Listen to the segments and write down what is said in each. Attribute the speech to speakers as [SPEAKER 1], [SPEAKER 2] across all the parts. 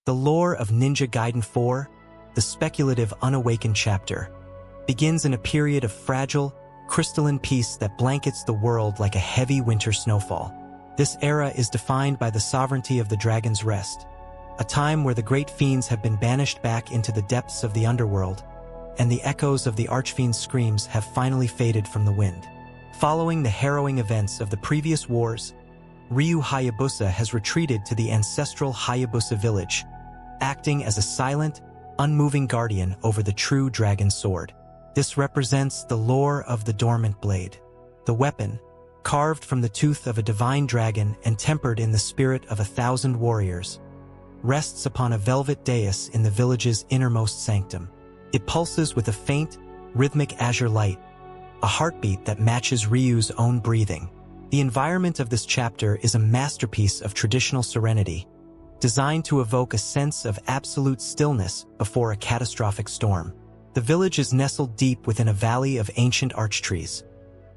[SPEAKER 1] The lore of Ninja Gaiden 4, the speculative unawakened chapter, begins in a period of fragile, crystalline peace that blankets the world like a heavy winter snowfall. This era is defined by the sovereignty of the Dragon's Rest, a time where the great fiends have been banished back into the depths of the underworld, and the echoes of the archfiend's screams have finally faded from the wind. Following the harrowing events of the previous wars, Ryu Hayabusa has retreated to the ancestral Hayabusa village, acting as a silent, unmoving guardian over the true dragon sword. This represents the lore of the dormant blade. The weapon, carved from the tooth of a divine dragon and tempered in the spirit of 1,000 warriors, rests upon a velvet dais in the village's innermost sanctum. It pulses with a faint, rhythmic azure light, a heartbeat that matches Ryu's own breathing. The environment of this chapter is a masterpiece of traditional serenity, designed to evoke a sense of absolute stillness before a catastrophic storm. The village is nestled deep within a valley of ancient arch trees,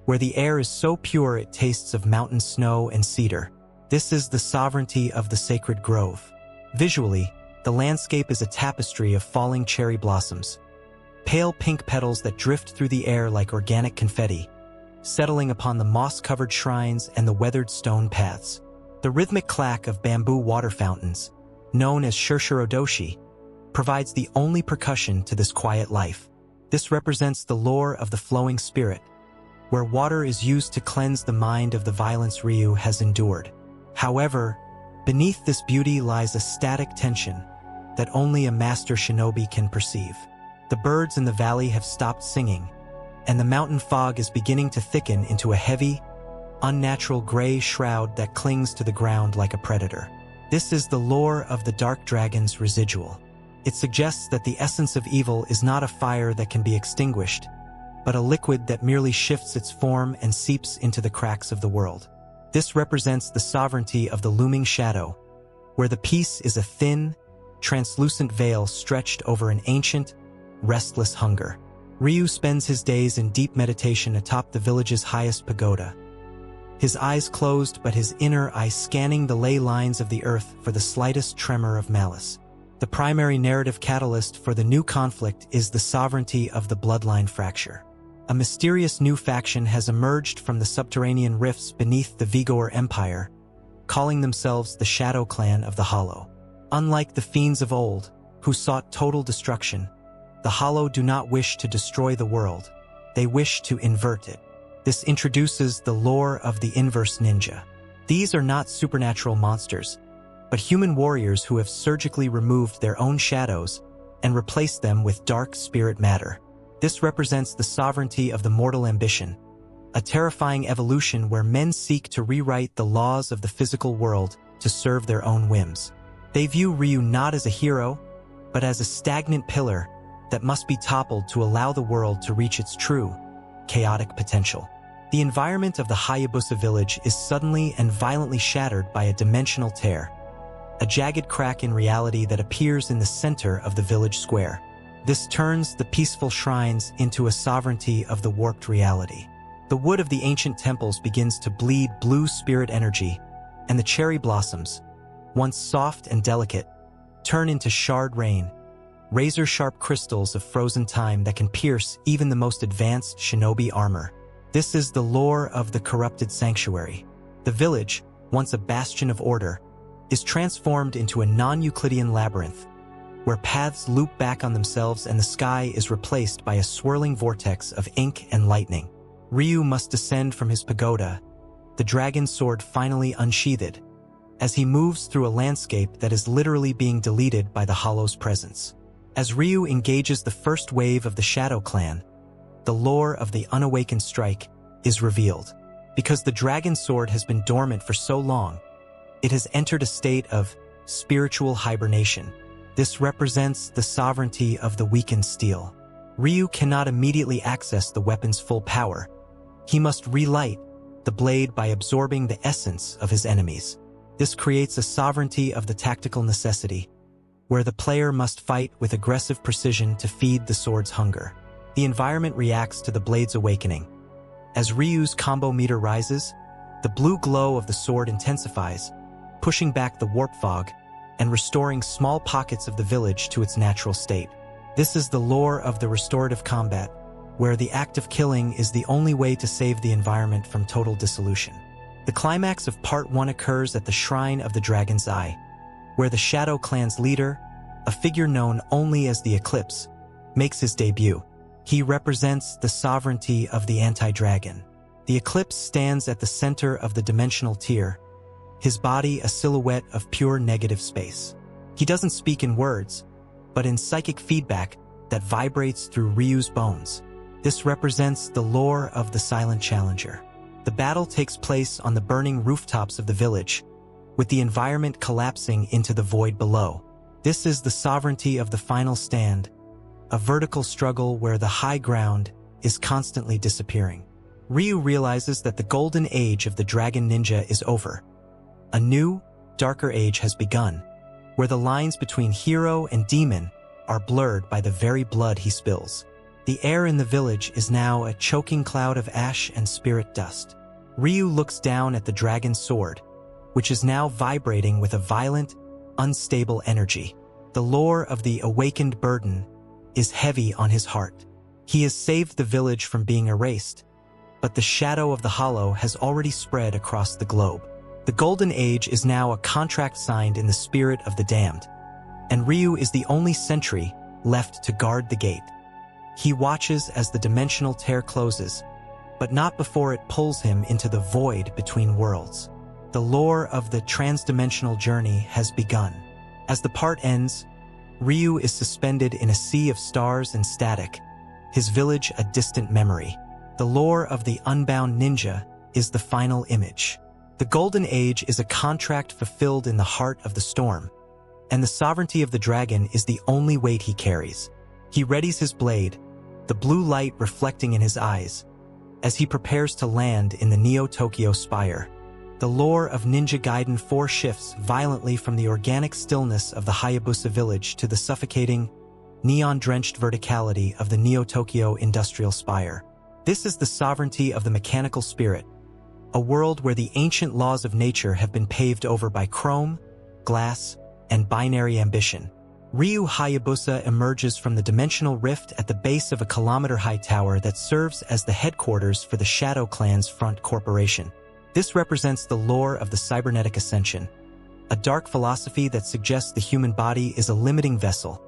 [SPEAKER 1] where the air is so pure it tastes of mountain snow and cedar. This is the sovereignty of the sacred grove. Visually, the landscape is a tapestry of falling cherry blossoms, pale pink petals that drift through the air like organic confetti, settling upon the moss-covered shrines and the weathered stone paths. The rhythmic clack of bamboo water fountains, known as shirshirodoshi, provides the only percussion to this quiet life. This represents the lore of the flowing spirit, where water is used to cleanse the mind of the violence Ryu has endured. However, beneath this beauty lies a static tension that only a master shinobi can perceive. The birds in the valley have stopped singing, and the mountain fog is beginning to thicken into a heavy, unnatural gray shroud that clings to the ground like a predator. This is the lore of the dark dragon's residual. It suggests that the essence of evil is not a fire that can be extinguished, but a liquid that merely shifts its form and seeps into the cracks of the world. This represents the sovereignty of the looming shadow, where the peace is a thin, translucent veil stretched over an ancient, restless hunger. Ryu spends his days in deep meditation atop the village's highest pagoda, his eyes closed but his inner eye scanning the ley lines of the earth for the slightest tremor of malice. The primary narrative catalyst for the new conflict is the sovereignty of the bloodline fracture. A mysterious new faction has emerged from the subterranean rifts beneath the Vigor Empire, calling themselves the Shadow Clan of the Hollow. Unlike the fiends of old, who sought total destruction, the Hollow do not wish to destroy the world, they wish to invert it. This introduces the lore of the inverse ninja. These are not supernatural monsters, but human warriors who have surgically removed their own shadows and replaced them with dark spirit matter. This represents the sovereignty of the mortal ambition, a terrifying evolution where men seek to rewrite the laws of the physical world to serve their own whims. They view Ryu not as a hero, but as a stagnant pillar that must be toppled to allow the world to reach its true, chaotic potential. The environment of the Hayabusa village is suddenly and violently shattered by a dimensional tear, a jagged crack in reality that appears in the center of the village square. This turns the peaceful shrines into a sovereignty of the warped reality. The wood of the ancient temples begins to bleed blue spirit energy, and the cherry blossoms, once soft and delicate, turn into shard rain, razor-sharp crystals of frozen time that can pierce even the most advanced shinobi armor. This is the lore of the corrupted sanctuary. The village, once a bastion of order, is transformed into a non-Euclidean labyrinth, where paths loop back on themselves and the sky is replaced by a swirling vortex of ink and lightning. Ryu must descend from his pagoda, the dragon sword finally unsheathed, as he moves through a landscape that is literally being deleted by the Hollow's presence. As Ryu engages the first wave of the Shadow Clan, the lore of the unawakened strike is revealed. Because the dragon sword has been dormant for so long, it has entered a state of spiritual hibernation. This represents the sovereignty of the weakened steel. Ryu cannot immediately access the weapon's full power. He must relight the blade by absorbing the essence of his enemies. This creates a sovereignty of the tactical necessity, where the player must fight with aggressive precision to feed the sword's hunger. The environment reacts to the blade's awakening. As Ryu's combo meter rises, the blue glow of the sword intensifies, pushing back the warp fog and restoring small pockets of the village to its natural state. This is the lore of the restorative combat, where the act of killing is the only way to save the environment from total dissolution. The climax of Part 1 occurs at the Shrine of the Dragon's Eye, where the Shadow Clan's leader, a figure known only as the Eclipse, makes his debut. He represents the sovereignty of the anti-dragon. The Eclipse stands at the center of the dimensional tier, his body a silhouette of pure negative space. He doesn't speak in words, but in psychic feedback that vibrates through Ryu's bones. This represents the lore of the Silent Challenger. The battle takes place on the burning rooftops of the village, with the environment collapsing into the void below. This is the sovereignty of the final stand, a vertical struggle where the high ground is constantly disappearing. Ryu realizes that the golden age of the Dragon Ninja is over. A new, darker age has begun, where the lines between hero and demon are blurred by the very blood he spills. The air in the village is now a choking cloud of ash and spirit dust. Ryu looks down at the dragon's sword, which is now vibrating with a violent, unstable energy. The lore of the awakened burden is heavy on his heart. He has saved the village from being erased, but the shadow of the Hollow has already spread across the globe. The Golden Age is now a contract signed in the spirit of the damned, and Ryu is the only sentry left to guard the gate. He watches as the dimensional tear closes, but not before it pulls him into the void between worlds. The lore of the transdimensional journey has begun. As the part ends, Ryu is suspended in a sea of stars and static, his village a distant memory. The lore of the unbound ninja is the final image. The Golden Age is a contract fulfilled in the heart of the storm, and the sovereignty of the dragon is the only weight he carries. He readies his blade, the blue light reflecting in his eyes, as he prepares to land in the Neo-Tokyo spire. The lore of Ninja Gaiden 4 shifts violently from the organic stillness of the Hayabusa village to the suffocating, neon-drenched verticality of the Neo-Tokyo industrial spire. This is the sovereignty of the mechanical spirit, a world where the ancient laws of nature have been paved over by chrome, glass, and binary ambition. Ryu Hayabusa emerges from the dimensional rift at the base of a kilometer-high tower that serves as the headquarters for the Shadow Clan's front corporation. This represents the lore of the cybernetic ascension, a dark philosophy that suggests the human body is a limiting vessel,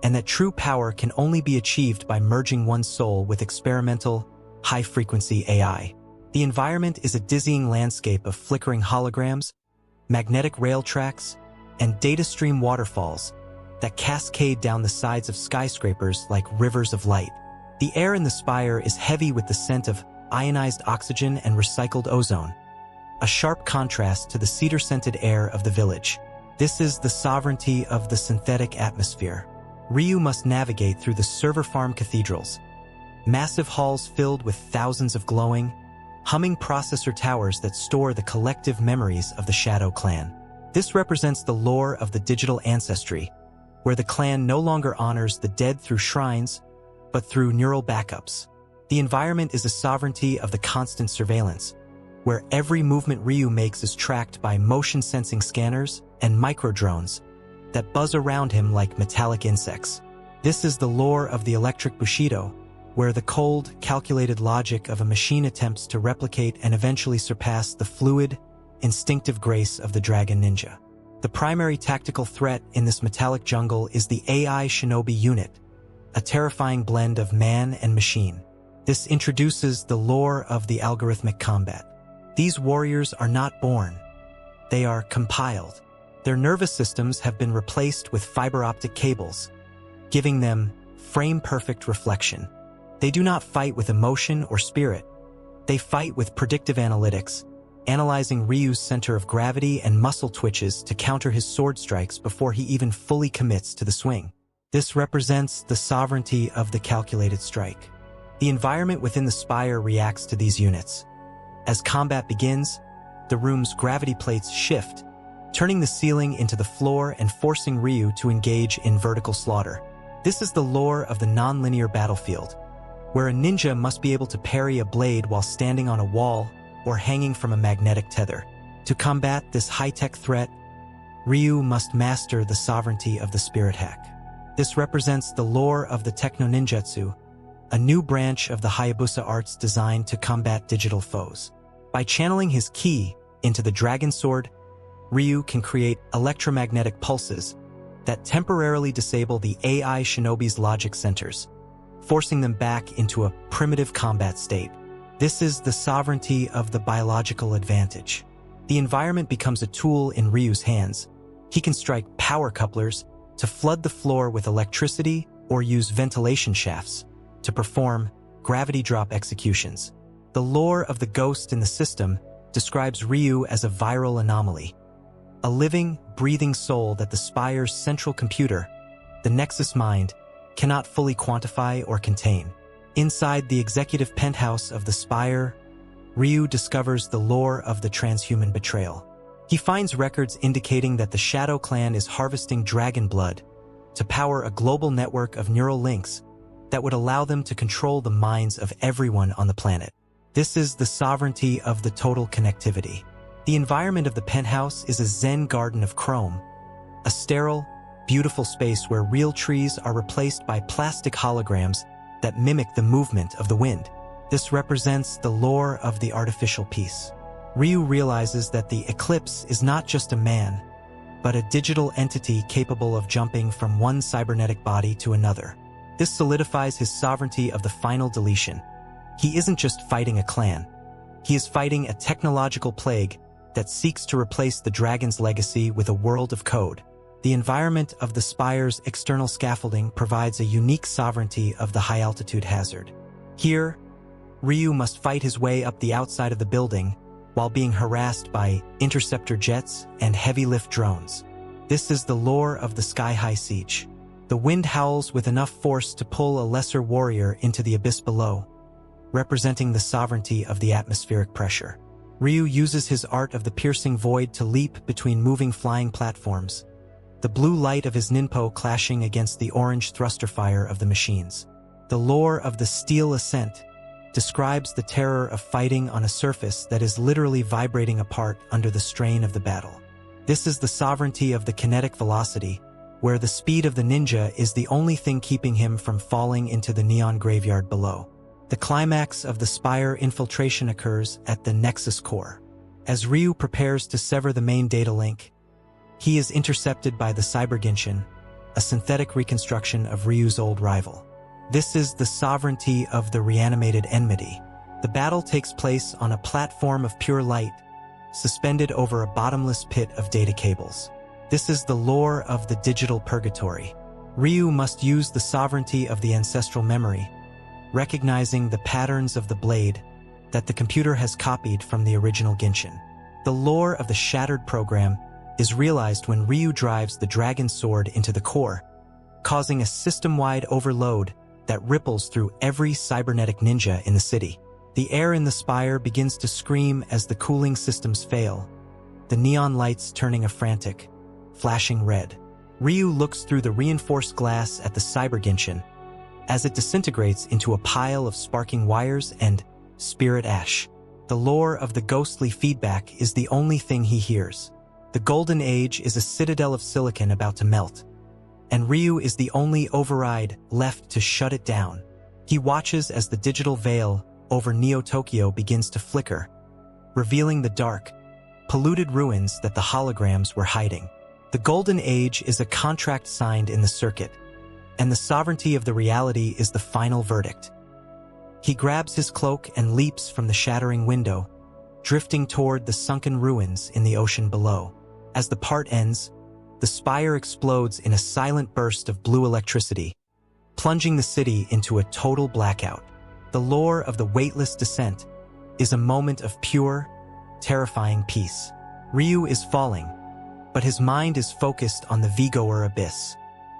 [SPEAKER 1] and that true power can only be achieved by merging one's soul with experimental, high-frequency AI. The environment is a dizzying landscape of flickering holograms, magnetic rail tracks, and data stream waterfalls that cascade down the sides of skyscrapers like rivers of light. The air in the spire is heavy with the scent of ionized oxygen and recycled ozone, a sharp contrast to the cedar-scented air of the village. This is the sovereignty of the synthetic atmosphere. Ryu must navigate through the server farm cathedrals, massive halls filled with thousands of glowing, humming processor towers that store the collective memories of the Shadow Clan. This represents the lore of the digital ancestry, where the clan no longer honors the dead through shrines, but through neural backups. The environment is a sovereignty of the constant surveillance, where every movement Ryu makes is tracked by motion-sensing scanners and microdrones that buzz around him like metallic insects. This is the lore of the electric Bushido, where the cold, calculated logic of a machine attempts to replicate and eventually surpass the fluid, instinctive grace of the Dragon Ninja. The primary tactical threat in this metallic jungle is the AI Shinobi unit, a terrifying blend of man and machine. This introduces the lore of the algorithmic combat. These warriors are not born. They are compiled. Their nervous systems have been replaced with fiber optic cables, giving them frame-perfect reflection. They do not fight with emotion or spirit. They fight with predictive analytics, analyzing Ryu's center of gravity and muscle twitches to counter his sword strikes before he even fully commits to the swing. This represents the sovereignty of the calculated strike. The environment within the spire reacts to these units. As combat begins, the room's gravity plates shift, turning the ceiling into the floor and forcing Ryu to engage in vertical slaughter. This is the lore of the non-linear battlefield, where a ninja must be able to parry a blade while standing on a wall or hanging from a magnetic tether. To combat this high-tech threat, Ryu must master the sovereignty of the spirit hack. This represents the lore of the techno-ninjutsu, a new branch of the Hayabusa arts designed to combat digital foes. By channeling his ki into the dragon sword, Ryu can create electromagnetic pulses that temporarily disable the AI shinobi's logic centers, forcing them back into a primitive combat state. This is the sovereignty of the biological advantage. The environment becomes a tool in Ryu's hands. He can strike power couplers to flood the floor with electricity or use ventilation shafts to perform gravity drop executions. The lore of the ghost in the system describes Ryu as a viral anomaly, a living, breathing soul that the Spire's central computer, the Nexus Mind, cannot fully quantify or contain. Inside the executive penthouse of the Spire, Ryu discovers the lore of the transhuman betrayal. He finds records indicating that the Shadow Clan is harvesting dragon blood to power a global network of neural links that would allow them to control the minds of everyone on the planet. This is the sovereignty of the total connectivity. The environment of the penthouse is a Zen garden of chrome, a sterile, beautiful space where real trees are replaced by plastic holograms that mimic the movement of the wind. This represents the lore of the artificial peace. Ryu realizes that the Eclipse is not just a man, but a digital entity capable of jumping from one cybernetic body to another. This solidifies his sovereignty of the final deletion. He isn't just fighting a clan. He is fighting a technological plague that seeks to replace the dragon's legacy with a world of code. The environment of the Spire's external scaffolding provides a unique sovereignty of the high-altitude hazard. Here, Ryu must fight his way up the outside of the building while being harassed by interceptor jets and heavy-lift drones. This is the lore of the sky-high siege. The wind howls with enough force to pull a lesser warrior into the abyss below, representing the sovereignty of the atmospheric pressure. Ryu uses his art of the piercing void to leap between moving flying platforms, the blue light of his ninpo clashing against the orange thruster fire of the machines. The lore of the Steel Ascent describes the terror of fighting on a surface that is literally vibrating apart under the strain of the battle. This is the sovereignty of the kinetic velocity, where the speed of the ninja is the only thing keeping him from falling into the neon graveyard below. The climax of the Spire infiltration occurs at the Nexus core. As Ryu prepares to sever the main data link, he is intercepted by the Cyber Genshin, a synthetic reconstruction of Ryu's old rival. This is the sovereignty of the reanimated enmity. The battle takes place on a platform of pure light, suspended over a bottomless pit of data cables. This is the lore of the digital purgatory. Ryu must use the sovereignty of the ancestral memory, recognizing the patterns of the blade that the computer has copied from the original Genshin. The lore of the shattered program is realized when Ryu drives the dragon sword into the core, causing a system-wide overload that ripples through every cybernetic ninja in the city. The air in the Spire begins to scream as the cooling systems fail, the neon lights turning a frantic, flashing red. Ryu looks through the reinforced glass at the Cyber Genshin as it disintegrates into a pile of sparking wires and spirit ash. The lore of the ghostly feedback is the only thing he hears. The Golden Age is a citadel of silicon about to melt, and Ryu is the only override left to shut it down. He watches as the digital veil over Neo-Tokyo begins to flicker, revealing the dark, polluted ruins that the holograms were hiding. The Golden Age is a contract signed in the circuit, and the sovereignty of the reality is the final verdict. He grabs his cloak and leaps from the shattering window, drifting toward the sunken ruins in the ocean below. As the part ends, the Spire explodes in a silent burst of blue electricity, plunging the city into a total blackout. The lore of the weightless descent is a moment of pure, terrifying peace. Ryu is falling, but his mind is focused on the Vigoer abyss.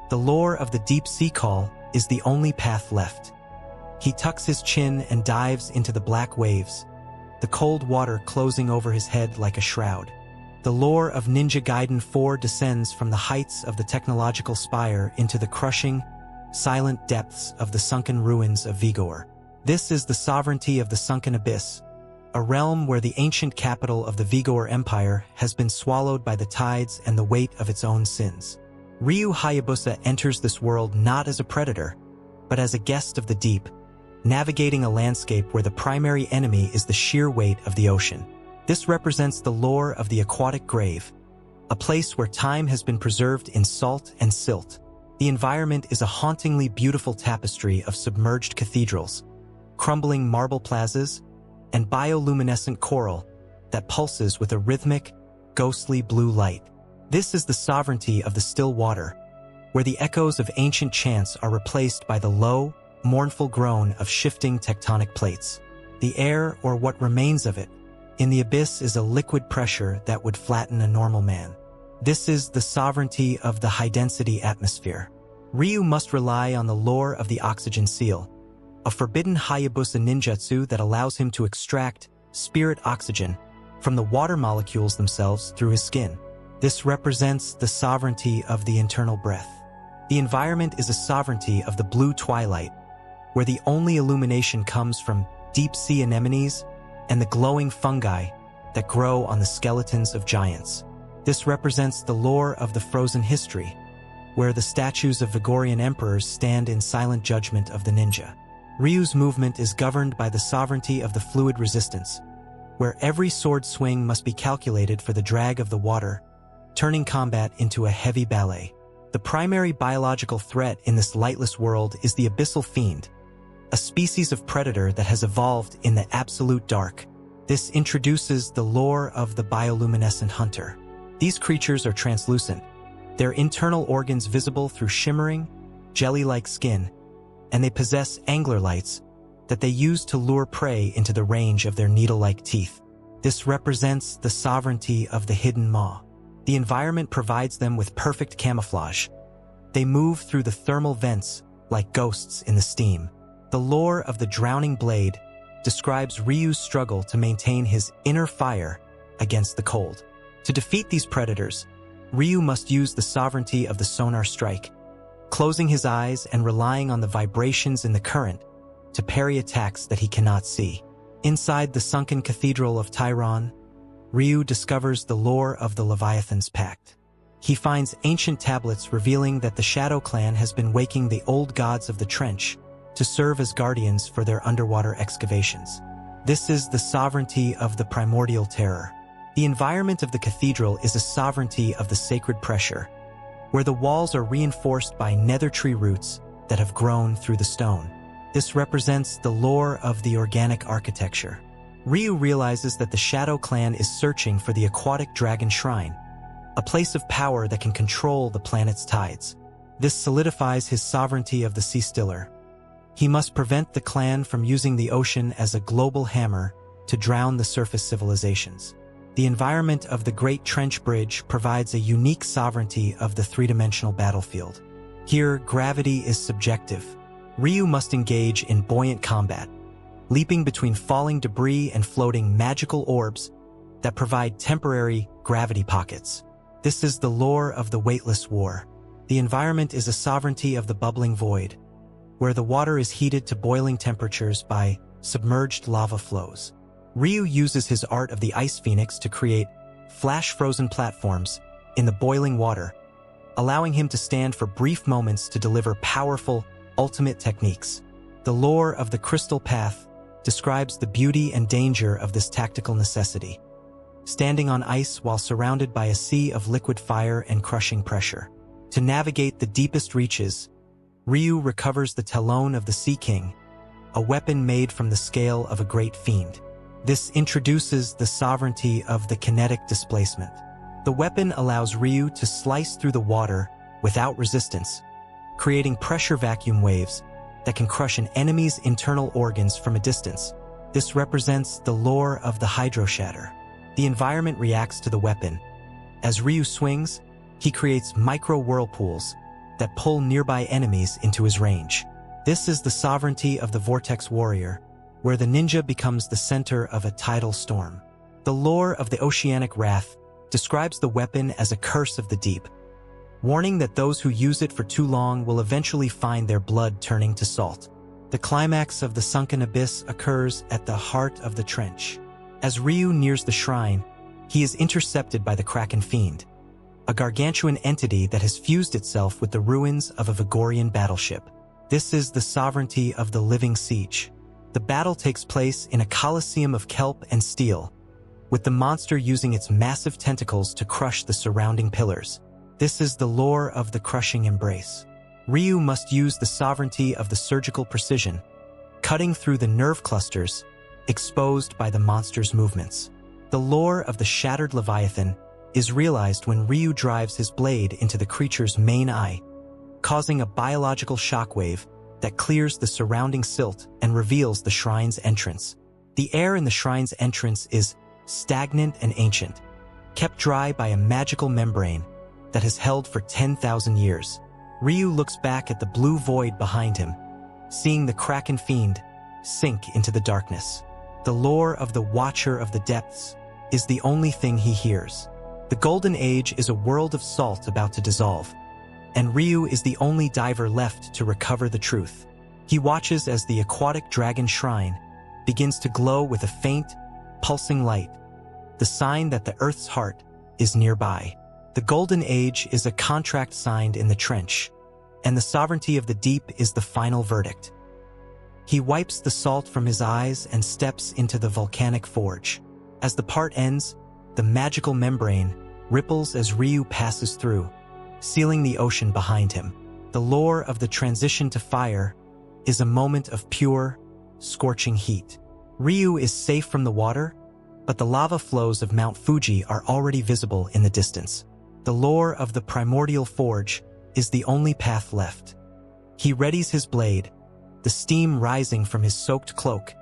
[SPEAKER 1] The lore of the deep sea call is the only path left. He tucks his chin and dives into the black waves, the cold water closing over his head like a shroud. The lore of Ninja Gaiden 4 descends from the heights of the technological spire into the crushing, silent depths of the sunken ruins of Vigoer. This is the sovereignty of the sunken abyss, a realm where the ancient capital of the Vigor Empire has been swallowed by the tides and the weight of its own sins. Ryu Hayabusa enters this world not as a predator, but as a guest of the deep, navigating a landscape where the primary enemy is the sheer weight of the ocean. This represents the lore of the aquatic grave, a place where time has been preserved in salt and silt. The environment is a hauntingly beautiful tapestry of submerged cathedrals, crumbling marble plazas, and bioluminescent coral that pulses with a rhythmic, ghostly blue light. This is the sovereignty of the still water, where the echoes of ancient chants are replaced by the low, mournful groan of shifting tectonic plates. The air, or what remains of it, in the abyss is a liquid pressure that would flatten a normal man. This is the sovereignty of the high-density atmosphere. Ryu must rely on the lore of the oxygen seal, a forbidden Hayabusa ninjutsu that allows him to extract spirit oxygen from the water molecules themselves through his skin. This represents the sovereignty of the internal breath. The environment is a sovereignty of the blue twilight, where the only illumination comes from deep-sea anemones and the glowing fungi that grow on the skeletons of giants. This represents the lore of the frozen history, where the statues of Vigorian emperors stand in silent judgment of the ninja. Ryu's movement is governed by the sovereignty of the fluid resistance, where every sword swing must be calculated for the drag of the water, turning combat into a heavy ballet. The primary biological threat in this lightless world is the abyssal fiend, a species of predator that has evolved in the absolute dark. This introduces the lore of the bioluminescent hunter. These creatures are translucent, their internal organs visible through shimmering, jelly-like skin, and they possess angler lights that they use to lure prey into the range of their needle-like teeth. This represents the sovereignty of the hidden maw. The environment provides them with perfect camouflage. They move through the thermal vents like ghosts in the steam. The lore of the drowning blade describes Ryu's struggle to maintain his inner fire against the cold. To defeat these predators, Ryu must use the sovereignty of the sonar strike, closing his eyes and relying on the vibrations in the current to parry attacks that he cannot see. Inside the sunken cathedral of Tyron, Ryu discovers the lore of the Leviathan's Pact. He finds ancient tablets revealing that the Shadow Clan has been waking the old gods of the trench to serve as guardians for their underwater excavations. This is the sovereignty of the primordial terror. The environment of the cathedral is a sovereignty of the sacred pressure, where the walls are reinforced by nether tree roots that have grown through the stone. This represents the lore of the organic architecture. Ryu realizes that the Shadow Clan is searching for the aquatic dragon shrine, a place of power that can control the planet's tides. This solidifies his sovereignty of the sea stiller. He must prevent the clan from using the ocean as a global hammer to drown the surface civilizations. The environment of the Great Trench Bridge provides a unique sovereignty of the three-dimensional battlefield. Here, gravity is subjective. Ryu must engage in buoyant combat, leaping between falling debris and floating magical orbs that provide temporary gravity pockets. This is the lore of the weightless war. The environment is a sovereignty of the bubbling void, where the water is heated to boiling temperatures by submerged lava flows. Ryu uses his art of the Ice Phoenix to create flash-frozen platforms in the boiling water, allowing him to stand for brief moments to deliver powerful, ultimate techniques. The lore of the Crystal Path describes the beauty and danger of this tactical necessity, standing on ice while surrounded by a sea of liquid fire and crushing pressure. To navigate the deepest reaches, Ryu recovers the talon of the Sea King, a weapon made from the scale of a great fiend. This introduces the sovereignty of the kinetic displacement. The weapon allows Ryu to slice through the water without resistance, creating pressure vacuum waves that can crush an enemy's internal organs from a distance. This represents the lore of the Hydro Shatter. The environment reacts to the weapon. As Ryu swings, he creates micro-whirlpools that pull nearby enemies into his range. This is the sovereignty of the Vortex Warrior, where the ninja becomes the center of a tidal storm. The lore of the Oceanic Wrath describes the weapon as a curse of the deep, warning that those who use it for too long will eventually find their blood turning to salt. The climax of the sunken abyss occurs at the heart of the trench. As Ryu nears the shrine, he is intercepted by the Kraken Fiend, a gargantuan entity that has fused itself with the ruins of a Vigorian battleship. This is the sovereignty of the living siege. The battle takes place in a coliseum of kelp and steel, with the monster using its massive tentacles to crush the surrounding pillars. This is the lore of the crushing embrace. Ryu must use the sovereignty of the surgical precision, cutting through the nerve clusters exposed by the monster's movements. The lore of the shattered Leviathan is realized when Ryu drives his blade into the creature's main eye, causing a biological shockwave that clears the surrounding silt and reveals the shrine's entrance. The air in the shrine's entrance is stagnant and ancient, kept dry by a magical membrane that has held for 10,000 years. Ryu looks back at the blue void behind him, seeing the Kraken Fiend sink into the darkness. The lore of the Watcher of the Depths is the only thing he hears. The Golden Age is a world of salt about to dissolve, and Ryu is the only diver left to recover the truth. He watches as the aquatic dragon shrine begins to glow with a faint, pulsing light, the sign that the Earth's heart is nearby. The Golden Age is a contract signed in the trench, and the sovereignty of the deep is the final verdict. He wipes the salt from his eyes and steps into the volcanic forge. As the part ends, the magical membrane ripples as Ryu passes through, sealing the ocean behind him. The lore of the transition to fire is a moment of pure, scorching heat. Ryu is safe from the water, but the lava flows of Mount Fuji are already visible in the distance. The lore of the primordial forge is the only path left. He readies his blade, the steam rising from his soaked cloak,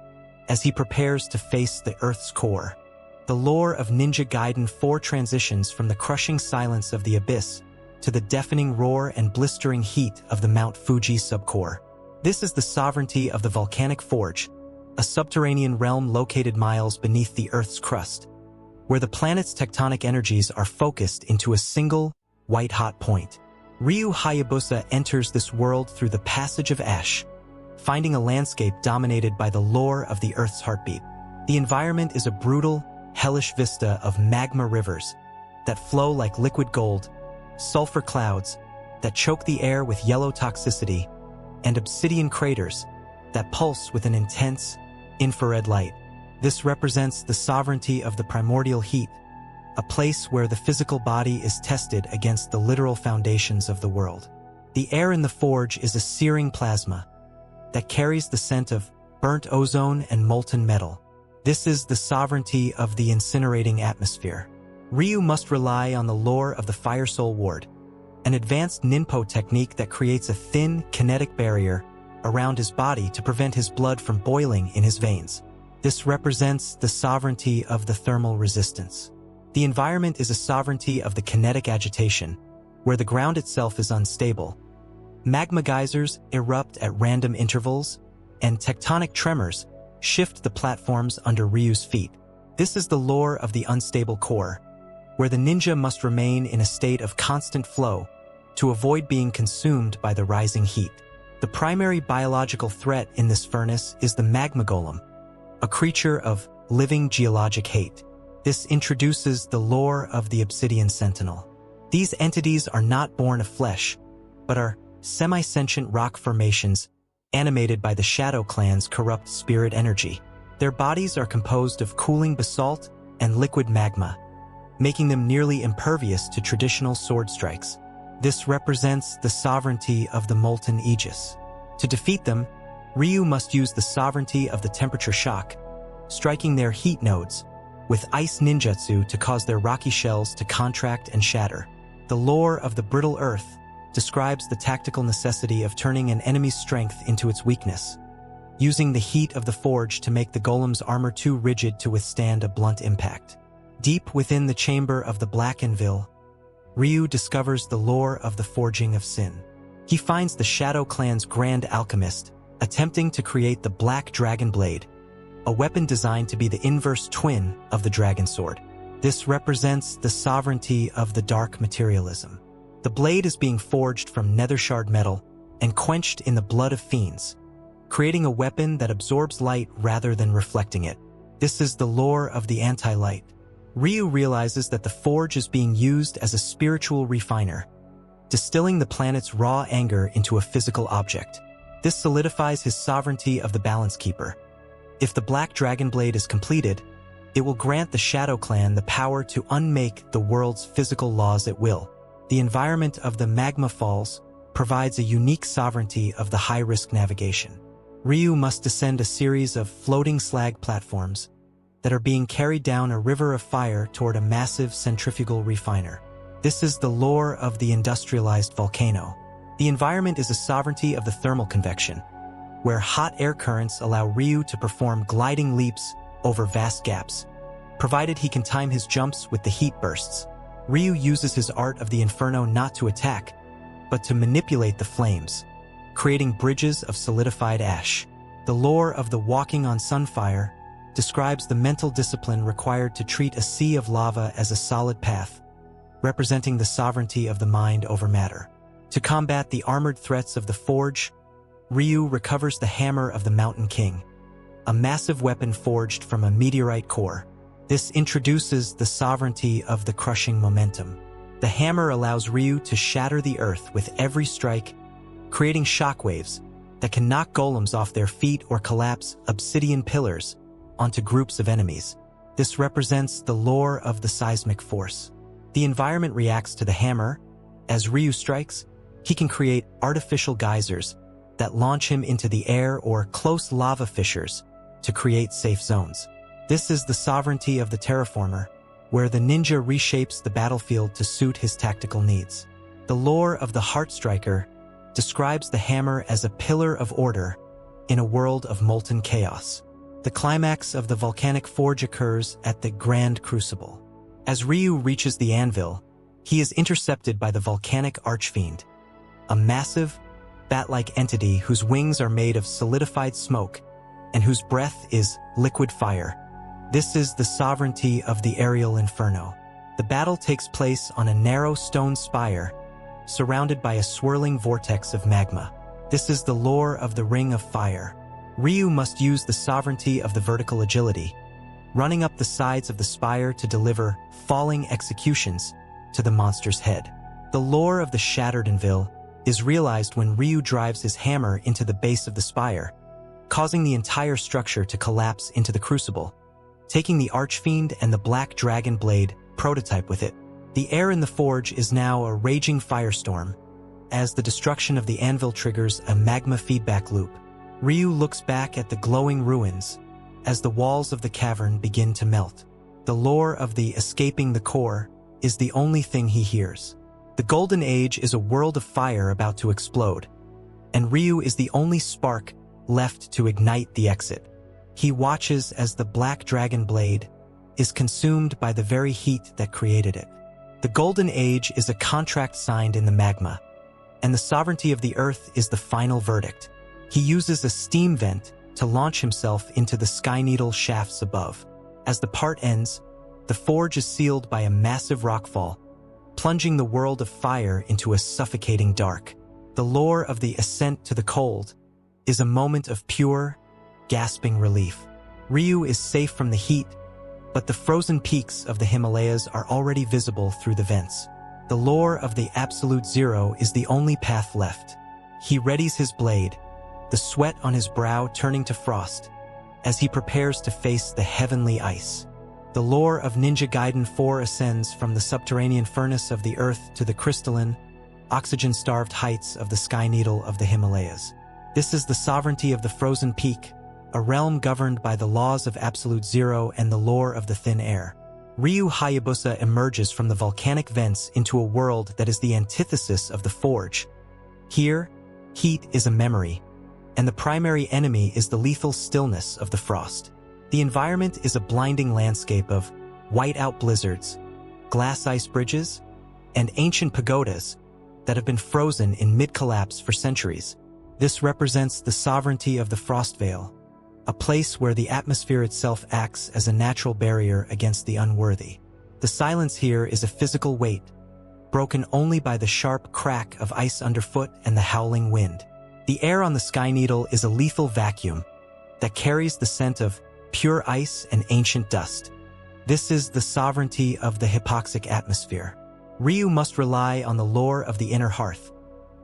[SPEAKER 1] as he prepares to face the Earth's core. The lore of Ninja Gaiden 4 transitions from the crushing silence of the abyss to the deafening roar and blistering heat of the Mount Fuji subcore. This is the sovereignty of the volcanic forge, a subterranean realm located miles beneath the Earth's crust, where the planet's tectonic energies are focused into a single, white-hot point. Ryu Hayabusa enters this world through the Passage of Ash, finding a landscape dominated by the lore of the Earth's heartbeat. The environment is a brutal, hellish vista of magma rivers that flow like liquid gold, sulfur clouds that choke the air with yellow toxicity, and obsidian craters that pulse with an intense, infrared light. This represents the sovereignty of the primordial heat, a place where the physical body is tested against the literal foundations of the world. The air in the forge is a searing plasma that carries the scent of burnt ozone and molten metal. This is the sovereignty of the incinerating atmosphere. Ryu must rely on the lore of the Fire Soul Ward, an advanced ninpo technique that creates a thin, kinetic barrier around his body to prevent his blood from boiling in his veins. This represents the sovereignty of the thermal resistance. The environment is a sovereignty of the kinetic agitation, where the ground itself is unstable. Magma geysers erupt at random intervals, and tectonic tremors shift the platforms under Ryu's feet. This is the lore of the unstable core, where the ninja must remain in a state of constant flow to avoid being consumed by the rising heat. The primary biological threat in this furnace is the magma golem, a creature of living geologic hate. This introduces the lore of the Obsidian Sentinel. These entities are not born of flesh, but are semi-sentient rock formations animated by the Shadow Clan's corrupt spirit energy. Their bodies are composed of cooling basalt and liquid magma, making them nearly impervious to traditional sword strikes. This represents the sovereignty of the Molten Aegis. To defeat them, Ryu must use the sovereignty of the temperature shock, striking their heat nodes with ice ninjutsu to cause their rocky shells to contract and shatter. The lore of the brittle earth describes the tactical necessity of turning an enemy's strength into its weakness, using the heat of the forge to make the golem's armor too rigid to withstand a blunt impact. Deep within the chamber of the Black Anvil, Ryu discovers the lore of the forging of sin. He finds the Shadow Clan's Grand Alchemist attempting to create the Black Dragon Blade, a weapon designed to be the inverse twin of the Dragon Sword. This represents the sovereignty of the dark materialism. The blade is being forged from nethershard metal and quenched in the blood of fiends, creating a weapon that absorbs light rather than reflecting it. This is the lore of the anti-light. Ryu realizes that the forge is being used as a spiritual refiner, distilling the planet's raw anger into a physical object. This solidifies his sovereignty of the Balance Keeper. If the Black Dragon Blade is completed, it will grant the Shadow Clan the power to unmake the world's physical laws at will. The environment of the Magma Falls provides a unique sovereignty of the high-risk navigation. Ryu must descend a series of floating slag platforms that are being carried down a river of fire toward a massive centrifugal refiner. This is the lore of the industrialized volcano. The environment is a sovereignty of the thermal convection, where hot air currents allow Ryu to perform gliding leaps over vast gaps, provided he can time his jumps with the heat bursts. Ryu uses his art of the inferno not to attack, but to manipulate the flames, creating bridges of solidified ash. The lore of the Walking on Sunfire describes the mental discipline required to treat a sea of lava as a solid path, representing the sovereignty of the mind over matter. To combat the armored threats of the forge, Ryu recovers the Hammer of the Mountain King, a massive weapon forged from a meteorite core. This introduces the sovereignty of the crushing momentum. The hammer allows Ryu to shatter the earth with every strike, creating shockwaves that can knock golems off their feet or collapse obsidian pillars onto groups of enemies. This represents the lore of the seismic force. The environment reacts to the hammer. As Ryu strikes, he can create artificial geysers that launch him into the air or close lava fissures to create safe zones. This is the sovereignty of the terraformer, where the ninja reshapes the battlefield to suit his tactical needs. The lore of the Heart Striker describes the hammer as a pillar of order in a world of molten chaos. The climax of the volcanic forge occurs at the Grand Crucible. As Ryu reaches the anvil, he is intercepted by the volcanic archfiend, a massive, bat-like entity whose wings are made of solidified smoke and whose breath is liquid fire. This is the sovereignty of the aerial inferno. The battle takes place on a narrow stone spire, surrounded by a swirling vortex of magma. This is the lore of the Ring of Fire. Ryu must use the sovereignty of the vertical agility, running up the sides of the spire to deliver falling executions to the monster's head. The lore of the Shattered Anvil is realized when Ryu drives his hammer into the base of the spire, causing the entire structure to collapse into the crucible, taking the Archfiend and the Black Dragon Blade prototype with it. The air in the forge is now a raging firestorm, as the destruction of the anvil triggers a magma feedback loop. Ryu looks back at the glowing ruins as the walls of the cavern begin to melt. The lore of the escaping the core is the only thing he hears. The Golden Age is a world of fire about to explode, and Ryu is the only spark left to ignite the exit. He watches as the Black Dragon Blade is consumed by the very heat that created it. The Golden Age is a contract signed in the magma, and the sovereignty of the Earth is the final verdict. He uses a steam vent to launch himself into the Sky Needle shafts above. As the part ends, the forge is sealed by a massive rockfall, plunging the world of fire into a suffocating dark. The lore of the ascent to the cold is a moment of pure, gasping relief. Ryu is safe from the heat, but the frozen peaks of the Himalayas are already visible through the vents. The lore of the Absolute Zero is the only path left. He readies his blade, the sweat on his brow turning to frost, as he prepares to face the heavenly ice. The lore of Ninja Gaiden 4 ascends from the subterranean furnace of the earth to the crystalline, oxygen-starved heights of the Sky Needle of the Himalayas. This is the sovereignty of the frozen peak, a realm governed by the laws of Absolute Zero and the lore of the thin air. Ryu Hayabusa emerges from the volcanic vents into a world that is the antithesis of the forge. Here, heat is a memory, and the primary enemy is the lethal stillness of the frost. The environment is a blinding landscape of white-out blizzards, glass ice bridges, and ancient pagodas that have been frozen in mid-collapse for centuries. This represents the sovereignty of the Frost Veil, a place where the atmosphere itself acts as a natural barrier against the unworthy. The silence here is a physical weight, broken only by the sharp crack of ice underfoot and the howling wind. The air on the Sky Needle is a lethal vacuum that carries the scent of pure ice and ancient dust. This is the sovereignty of the hypoxic atmosphere. Ryu must rely on the lore of the inner hearth,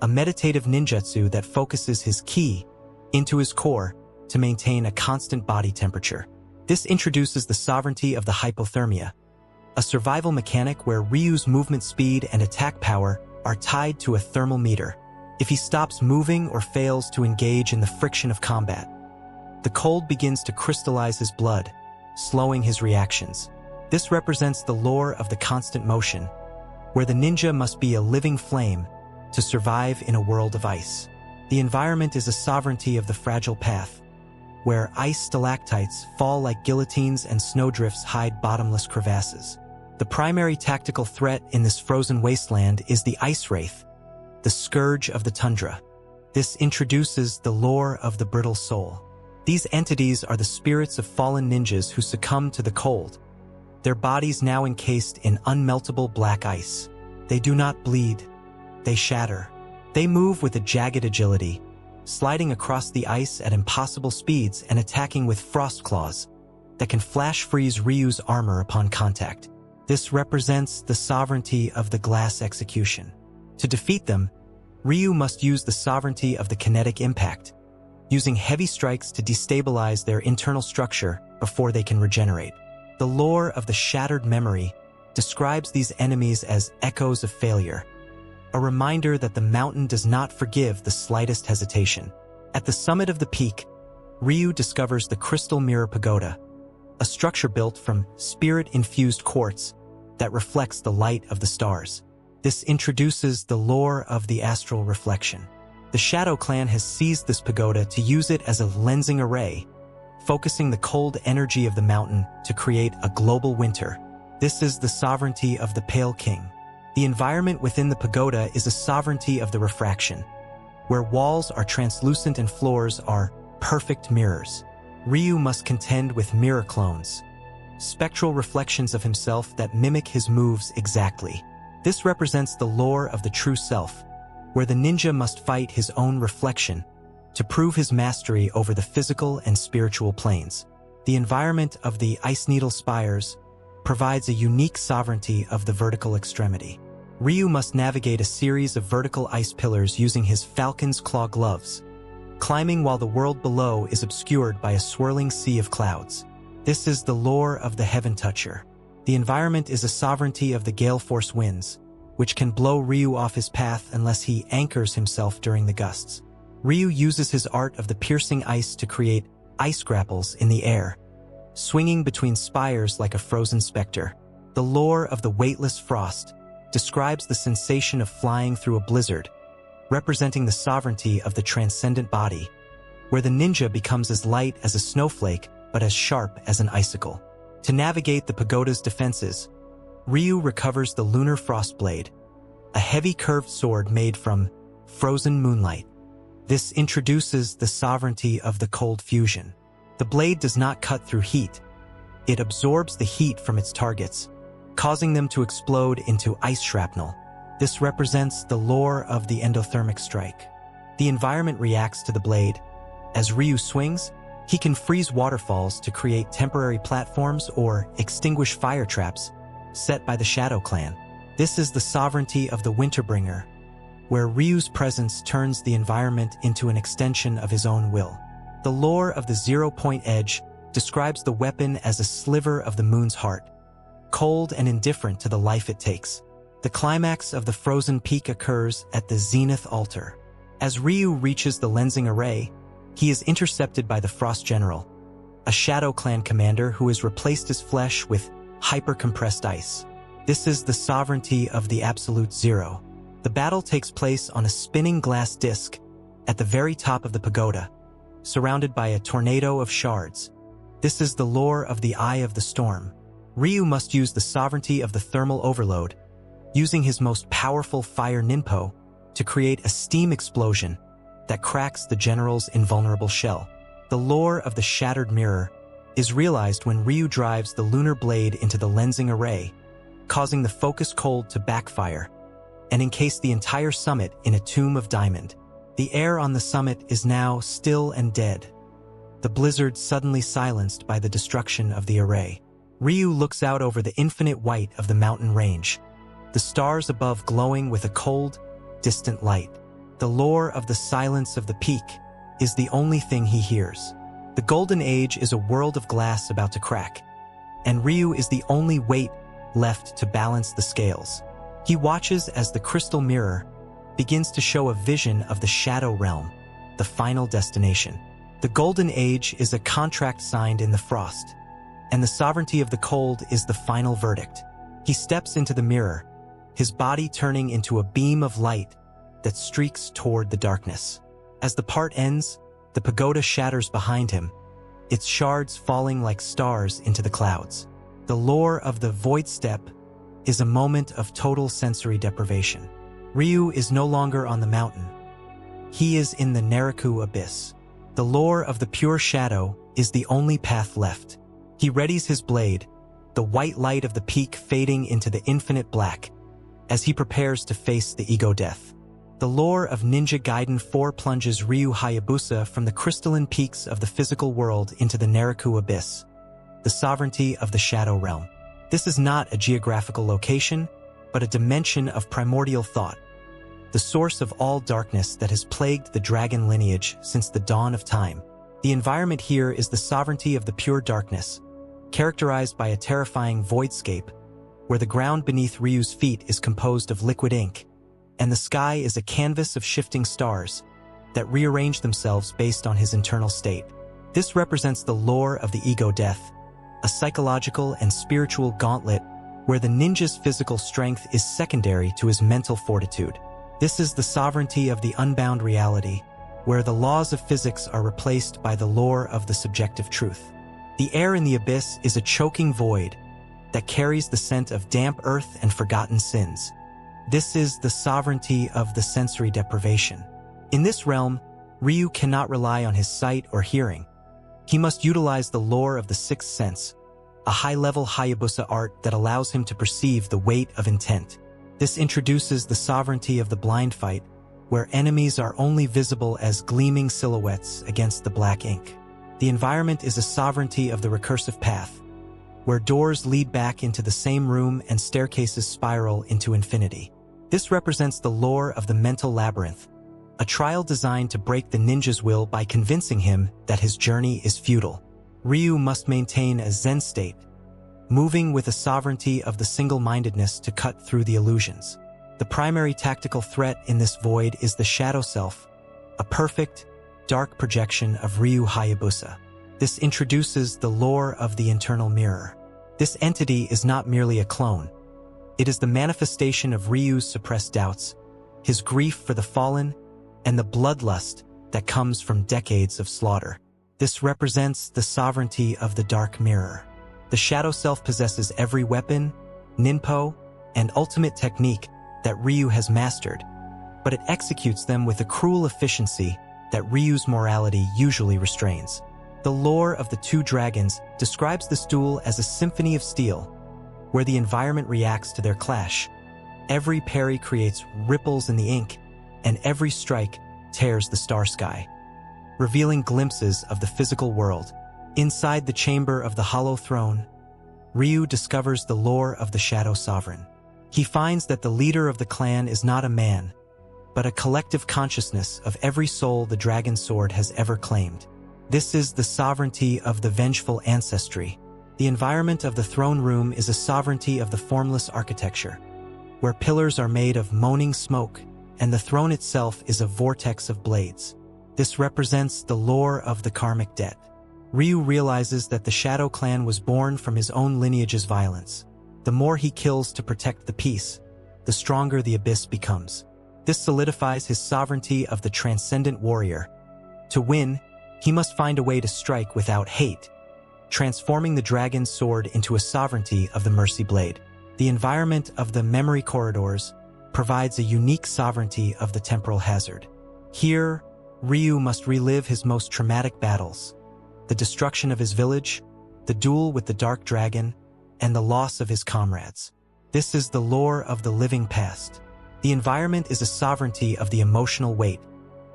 [SPEAKER 1] a meditative ninjutsu that focuses his ki into his core to maintain a constant body temperature. This introduces the sovereignty of the hypothermia, a survival mechanic where Ryu's movement speed and attack power are tied to a thermal meter. If he stops moving or fails to engage in the friction of combat, the cold begins to crystallize his blood, slowing his reactions. This represents the lore of the constant motion, where the ninja must be a living flame to survive in a world of ice. The environment is a sovereignty of the fragile path, where ice stalactites fall like guillotines and snowdrifts hide bottomless crevasses. The primary tactical threat in this frozen wasteland is the ice wraith, the scourge of the tundra. This introduces the lore of the brittle soul. These entities are the spirits of fallen ninjas who succumb to the cold, their bodies now encased in unmeltable black ice. They do not bleed, they shatter. They move with a jagged agility, sliding across the ice at impossible speeds and attacking with frost claws that can flash freeze Ryu's armor upon contact. This represents the sovereignty of the glass execution. To defeat them, Ryu must use the sovereignty of the kinetic impact, using heavy strikes to destabilize their internal structure before they can regenerate. The lore of the shattered memory describes these enemies as echoes of failure, a reminder that the mountain does not forgive the slightest hesitation. At the summit of the peak, Ryu discovers the Crystal Mirror Pagoda, a structure built from spirit-infused quartz that reflects the light of the stars. This introduces the lore of the astral reflection. The Shadow Clan has seized this pagoda to use it as a lensing array, focusing the cold energy of the mountain to create a global winter. This is the sovereignty of the Pale King. The environment within the pagoda is a sovereignty of the refraction, where walls are translucent and floors are perfect mirrors. Ryu must contend with mirror clones, spectral reflections of himself that mimic his moves exactly. This represents the lore of the true self, where the ninja must fight his own reflection to prove his mastery over the physical and spiritual planes. The environment of the Ice Needle Spires provides a unique sovereignty of the vertical extremity. Ryu must navigate a series of vertical ice pillars using his Falcon's Claw gloves, climbing while the world below is obscured by a swirling sea of clouds. This is the lore of the Heaven Toucher. The environment is a sovereignty of the gale force winds, which can blow Ryu off his path unless he anchors himself during the gusts. Ryu uses his art of the piercing ice to create ice grapples in the air, swinging between spires like a frozen specter. The lore of the weightless frost describes the sensation of flying through a blizzard, representing the sovereignty of the transcendent body, where the ninja becomes as light as a snowflake but as sharp as an icicle. To navigate the pagoda's defenses, Ryu recovers the Lunar Frost Blade, a heavy curved sword made from frozen moonlight. This introduces the sovereignty of the cold fusion. The blade does not cut through heat. It absorbs the heat from its targets, causing them to explode into ice shrapnel. This represents the lore of the endothermic strike. The environment reacts to the blade. As Ryu swings, he can freeze waterfalls to create temporary platforms or extinguish fire traps set by the Shadow Clan. This is the sovereignty of the Winterbringer, where Ryu's presence turns the environment into an extension of his own will. The lore of the Zero-Point Edge describes the weapon as a sliver of the moon's heart, cold and indifferent to the life it takes. The climax of the frozen peak occurs at the Zenith Altar. As Ryu reaches the lensing array, he is intercepted by the Frost General, a Shadow Clan commander who has replaced his flesh with hyper-compressed ice. This is the sovereignty of the Absolute Zero. The battle takes place on a spinning glass disc at the very top of the pagoda, surrounded by a tornado of shards. This is the lore of the Eye of the Storm. Ryu must use the sovereignty of the thermal overload, using his most powerful fire ninpo to create a steam explosion that cracks the general's invulnerable shell. The lore of the Shattered Mirror is realized when Ryu drives the lunar blade into the lensing array, causing the focus cold to backfire and encase the entire summit in a tomb of diamond. The air on the summit is now still and dead, the blizzard suddenly silenced by the destruction of the array. Ryu looks out over the infinite white of the mountain range, the stars above glowing with a cold, distant light. The lore of the silence of the peak is the only thing he hears. The Golden Age is a world of glass about to crack, and Ryu is the only weight left to balance the scales. He watches as the crystal mirror begins to show a vision of the Shadow Realm, the final destination. The Golden Age is a contract signed in the frost, and the sovereignty of the cold is the final verdict. He steps into the mirror, his body turning into a beam of light that streaks toward the darkness. As the part ends, the pagoda shatters behind him, its shards falling like stars into the clouds. The lore of the Void Step is a moment of total sensory deprivation. Ryu is no longer on the mountain. He is in the Naraku abyss. The lore of the pure shadow is the only path left. He readies his blade, the white light of the peak fading into the infinite black, as he prepares to face the ego death. The lore of Ninja Gaiden 4 plunges Ryu Hayabusa from the crystalline peaks of the physical world into the Naraku abyss, the sovereignty of the Shadow Realm. This is not a geographical location, but a dimension of primordial thought, the source of all darkness that has plagued the Dragon Lineage since the dawn of time. The environment here is the sovereignty of the pure darkness, characterized by a terrifying voidscape, where the ground beneath Ryu's feet is composed of liquid ink, and the sky is a canvas of shifting stars that rearrange themselves based on his internal state. This represents the lore of the ego death, a psychological and spiritual gauntlet where the ninja's physical strength is secondary to his mental fortitude. This is the sovereignty of the unbound reality, where the laws of physics are replaced by the lore of the subjective truth. The air in the abyss is a choking void that carries the scent of damp earth and forgotten sins. This is the sovereignty of the sensory deprivation. In this realm, Ryu cannot rely on his sight or hearing. He must utilize the lore of the sixth sense, a high-level Hayabusa art that allows him to perceive the weight of intent. This introduces the sovereignty of the blind fight, where enemies are only visible as gleaming silhouettes against the black ink. The environment is a sovereignty of the recursive path, where doors lead back into the same room and staircases spiral into infinity. This represents the lore of the mental labyrinth, a trial designed to break the ninja's will by convincing him that his journey is futile. Ryu must maintain a Zen state, moving with a sovereignty of the single-mindedness to cut through the illusions. The primary tactical threat in this void is the Shadow Self, a perfect, dark projection of Ryu Hayabusa. This introduces the lore of the internal mirror. This entity is not merely a clone. It is the manifestation of Ryu's suppressed doubts, his grief for the fallen, and the bloodlust that comes from decades of slaughter. This represents the sovereignty of the dark mirror. The Shadow Self possesses every weapon, ninpo, and ultimate technique that Ryu has mastered, but it executes them with a cruel efficiency that Ryu's morality usually restrains. The lore of the two dragons describes this duel as a symphony of steel, where the environment reacts to their clash. Every parry creates ripples in the ink, and every strike tears the star sky, revealing glimpses of the physical world. Inside the chamber of the Hollow Throne, Ryu discovers the lore of the Shadow Sovereign. He finds that the leader of the clan is not a man, but a collective consciousness of every soul the dragon sword has ever claimed. This is the sovereignty of the vengeful ancestry. The environment of the throne room is a sovereignty of the formless architecture, where pillars are made of moaning smoke, and the throne itself is a vortex of blades. This represents the lore of the karmic debt. Ryu realizes that the Shadow Clan was born from his own lineage's violence. The more he kills to protect the peace, the stronger the abyss becomes. This solidifies his sovereignty of the transcendent warrior. To win, he must find a way to strike without hate, transforming the dragon's sword into a sovereignty of the mercy blade. The environment of the memory corridors provides a unique sovereignty of the temporal hazard. Here, Ryu must relive his most traumatic battles: the destruction of his village, the duel with the dark dragon, and the loss of his comrades. This is the lore of the living past. The environment is a sovereignty of the emotional weight,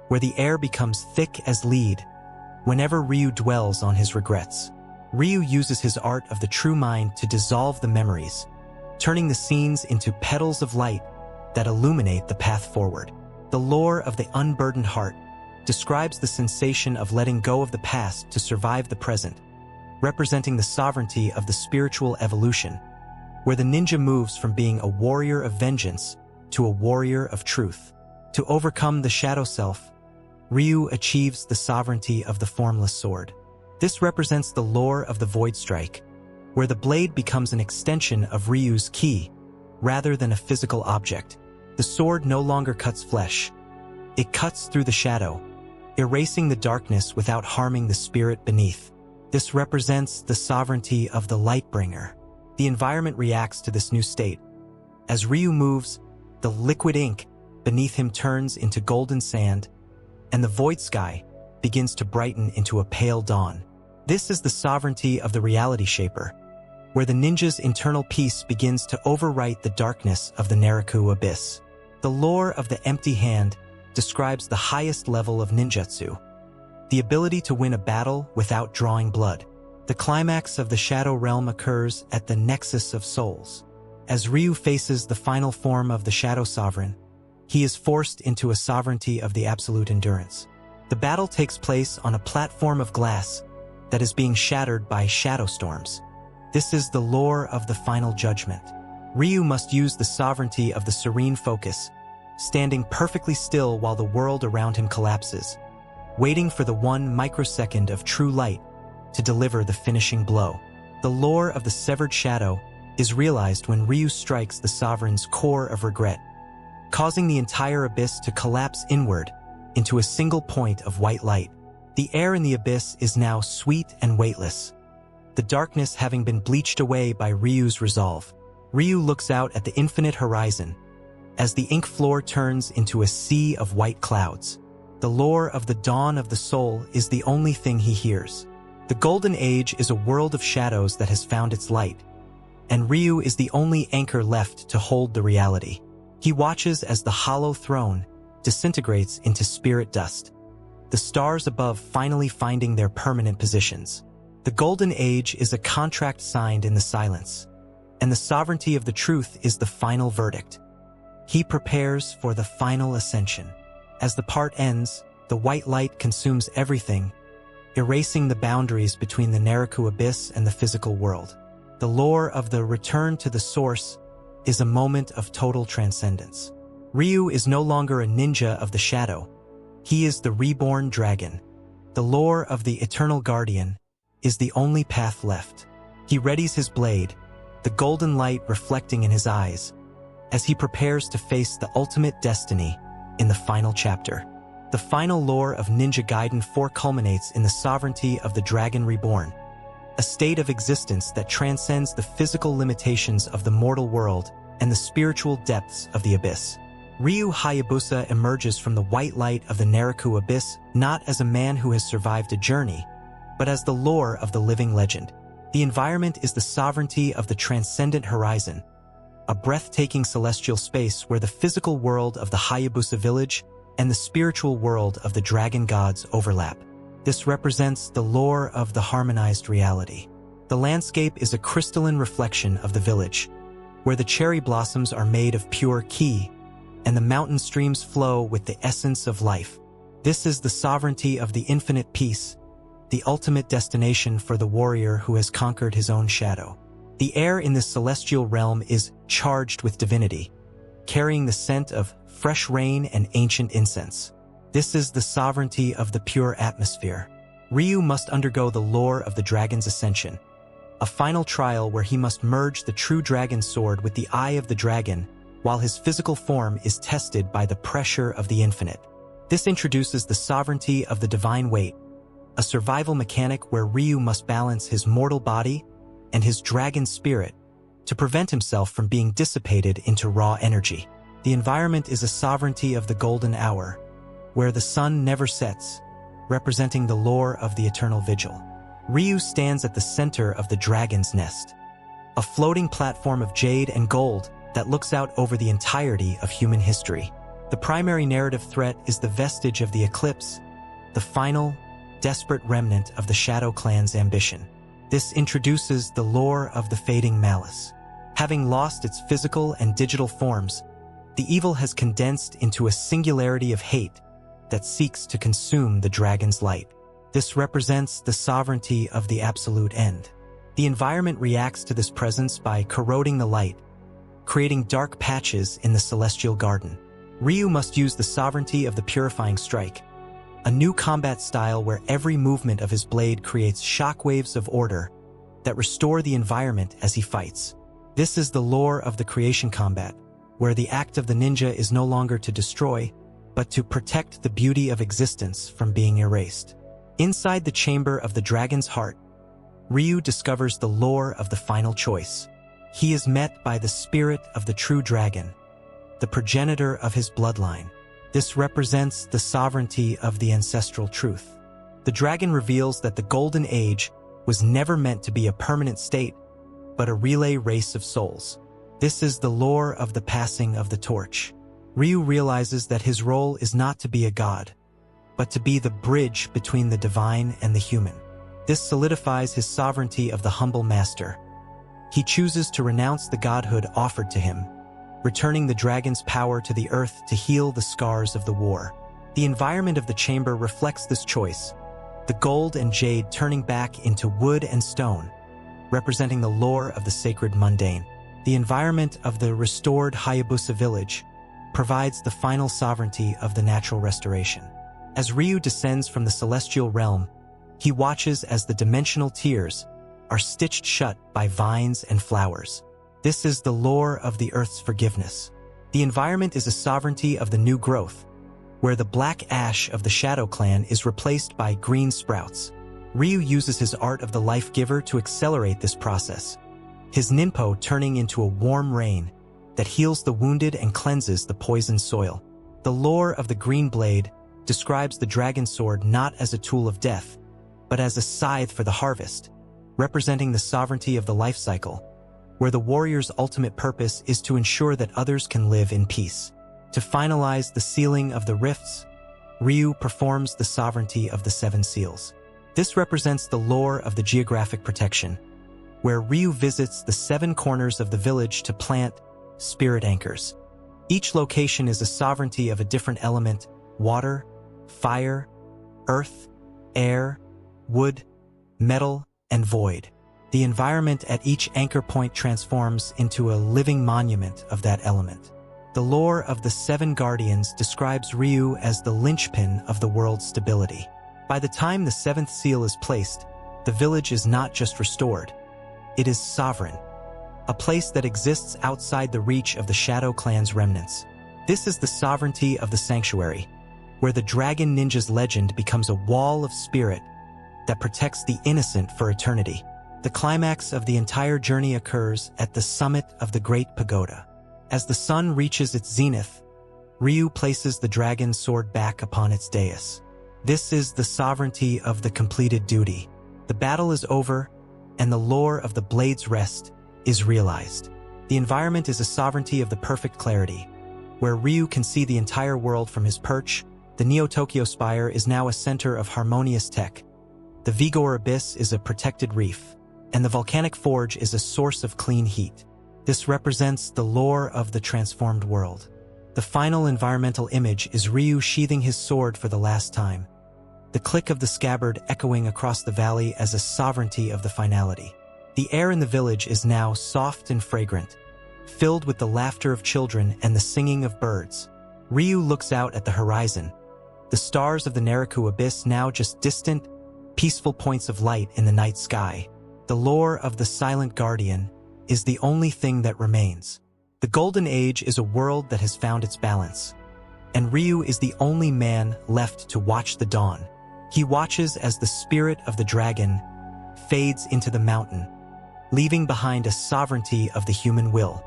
[SPEAKER 1] where the air becomes thick as lead, whenever Ryu dwells on his regrets. Ryu uses his art of the true mind to dissolve the memories, turning the scenes into petals of light that illuminate the path forward. The lore of the unburdened heart describes the sensation of letting go of the past to survive the present, representing the sovereignty of the spiritual evolution, where the ninja moves from being a warrior of vengeance to a warrior of truth. To overcome the shadow self, Ryu achieves the sovereignty of the formless sword. This represents the lore of the Void Strike, where the blade becomes an extension of Ryu's ki, rather than a physical object. The sword no longer cuts flesh. It cuts through the shadow, erasing the darkness without harming the spirit beneath. This represents the sovereignty of the Lightbringer. The environment reacts to this new state. As Ryu moves, the liquid ink beneath him turns into golden sand, and the void sky begins to brighten into a pale dawn. This is the sovereignty of the reality shaper, where the ninja's internal peace begins to overwrite the darkness of the Naraku abyss. The lore of the empty hand describes the highest level of ninjutsu, the ability to win a battle without drawing blood. The climax of the Shadow Realm occurs at the Nexus of Souls. As Ryu faces the final form of the Shadow Sovereign, he is forced into a sovereignty of the absolute endurance. The battle takes place on a platform of glass that is being shattered by shadow storms. This is the lore of the final judgment. Ryu must use the sovereignty of the serene focus, standing perfectly still while the world around him collapses, waiting for the 1 microsecond of true light to deliver the finishing blow. The lore of the severed shadow is realized when Ryu strikes the sovereign's core of regret, causing the entire abyss to collapse inward into a single point of white light. The air in the abyss is now sweet and weightless, the darkness having been bleached away by Ryu's resolve. Ryu looks out at the infinite horizon as the ink floor turns into a sea of white clouds. The lore of the dawn of the soul is the only thing he hears. The Golden Age is a world of shadows that has found its light, and Ryu is the only anchor left to hold the reality. He watches as the hollow throne disintegrates into spirit dust, the stars above finally finding their permanent positions. The Golden Age is a contract signed in the silence, and the sovereignty of the truth is the final verdict. He prepares for the final ascension. As the part ends, the white light consumes everything, erasing the boundaries between the Naraku abyss and the physical world. The lore of the return to the source is a moment of total transcendence. Ryu is no longer a ninja of the shadow. He is the reborn dragon. The lore of the eternal guardian is the only path left. He readies his blade, the golden light reflecting in his eyes, as he prepares to face the ultimate destiny in the final chapter. The final lore of Ninja Gaiden 4 culminates in the sovereignty of the Dragon Reborn, a state of existence that transcends the physical limitations of the mortal world and the spiritual depths of the abyss. Ryu Hayabusa emerges from the white light of the Naraku abyss not as a man who has survived a journey, but as the lore of the living legend. The environment is the sovereignty of the transcendent horizon, a breathtaking celestial space where the physical world of the Hayabusa village and the spiritual world of the dragon gods overlap. This represents the lore of the harmonized reality. The landscape is a crystalline reflection of the village, where the cherry blossoms are made of pure ki, and the mountain streams flow with the essence of life. This is the sovereignty of the infinite peace, the ultimate destination for the warrior who has conquered his own shadow. The air in this celestial realm is charged with divinity, carrying the scent of fresh rain and ancient incense. This is the sovereignty of the pure atmosphere. Ryu must undergo the lore of the dragon's ascension, a final trial where he must merge the true dragon sword with the eye of the dragon, while his physical form is tested by the pressure of the infinite. This introduces the sovereignty of the divine weight, a survival mechanic where Ryu must balance his mortal body and his dragon spirit to prevent himself from being dissipated into raw energy. The environment is a sovereignty of the golden hour, where the sun never sets, representing the lore of the eternal vigil. Ryu stands at the center of the dragon's nest, a floating platform of jade and gold that looks out over the entirety of human history. The primary narrative threat is the vestige of the eclipse, the final, desperate remnant of the Shadow Clan's ambition. This introduces the lore of the fading malice. Having lost its physical and digital forms, the evil has condensed into a singularity of hate that seeks to consume the dragon's light. This represents the sovereignty of the absolute end. The environment reacts to this presence by corroding the light, creating dark patches in the celestial garden. Ryu must use the sovereignty of the purifying strike, a new combat style where every movement of his blade creates shockwaves of order that restore the environment as he fights. This is the lore of the creation combat, where the act of the ninja is no longer to destroy, but to protect the beauty of existence from being erased. Inside the chamber of the dragon's heart, Ryu discovers the lore of the final choice. He is met by the spirit of the true dragon, the progenitor of his bloodline. This represents the sovereignty of the ancestral truth. The dragon reveals that the Golden Age was never meant to be a permanent state, but a relay race of souls. This is the lore of the passing of the torch. Ryu realizes that his role is not to be a god, but to be the bridge between the divine and the human. This solidifies his sovereignty of the humble master. He chooses to renounce the godhood offered to him, returning the dragon's power to the earth to heal the scars of the war. The environment of the chamber reflects this choice, the gold and jade turning back into wood and stone, representing the lore of the sacred mundane. The environment of the restored Hayabusa village provides the final sovereignty of the natural restoration. As Ryu descends from the celestial realm, he watches as the dimensional tiers are stitched shut by vines and flowers. This is the lore of the earth's forgiveness. The environment is a sovereignty of the new growth, where the black ash of the Shadow Clan is replaced by green sprouts. Ryu uses his art of the life giver to accelerate this process, his ninpo turning into a warm rain that heals the wounded and cleanses the poisoned soil. The lore of the green blade describes the dragon sword not as a tool of death, but as a scythe for the harvest, representing the sovereignty of the life cycle, where the warrior's ultimate purpose is to ensure that others can live in peace. To finalize the sealing of the rifts, Ryu performs the sovereignty of the seven seals. This represents the lore of the geographic protection, where Ryu visits the seven corners of the village to plant spirit anchors. Each location is a sovereignty of a different element: water, fire, earth, air, wood, metal, and void. The environment at each anchor point transforms into a living monument of that element. The lore of the Seven Guardians describes Ryu as the linchpin of the world's stability. By the time the seventh seal is placed, the village is not just restored, it is sovereign, a place that exists outside the reach of the Shadow Clan's remnants. This is the sovereignty of the sanctuary, where the dragon ninja's legend becomes a wall of spirit that protects the innocent for eternity. The climax of the entire journey occurs at the summit of the Great Pagoda. As the sun reaches its zenith, Ryu places the dragon's sword back upon its dais. This is the sovereignty of the completed duty. The battle is over, and the lore of the blade's rest is realized. The environment is a sovereignty of the perfect clarity, where Ryu can see the entire world from his perch. The Neo-Tokyo Spire is now a center of harmonious tech. The Vigor Abyss is a protected reef, and the Volcanic Forge is a source of clean heat. This represents the lore of the transformed world. The final environmental image is Ryu sheathing his sword for the last time, the click of the scabbard echoing across the valley as a sovereignty of the finality. The air in the village is now soft and fragrant, filled with the laughter of children and the singing of birds. Ryu looks out at the horizon, the stars of the Nariku Abyss now just distant, peaceful points of light in the night sky. The lore of the Silent Guardian is the only thing that remains. The Golden Age is a world that has found its balance, and Ryu is the only man left to watch the dawn. He watches as the spirit of the dragon fades into the mountain, leaving behind a sovereignty of the human will.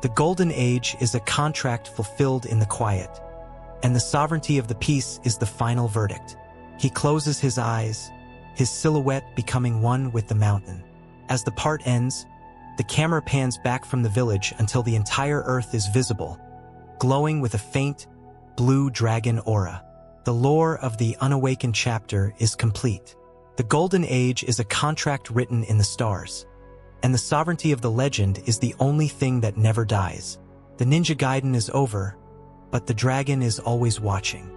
[SPEAKER 1] The Golden Age is a contract fulfilled in the quiet, and the sovereignty of the peace is the final verdict. He closes his eyes, his silhouette becoming one with the mountain. As the part ends, the camera pans back from the village until the entire earth is visible, glowing with a faint, blue dragon aura. The The lore of the unawakened chapter is complete. The Golden Age is a contract written in the stars, and the sovereignty of the legend is the only thing that never dies. The Ninja Gaiden is over, but the dragon is always watching.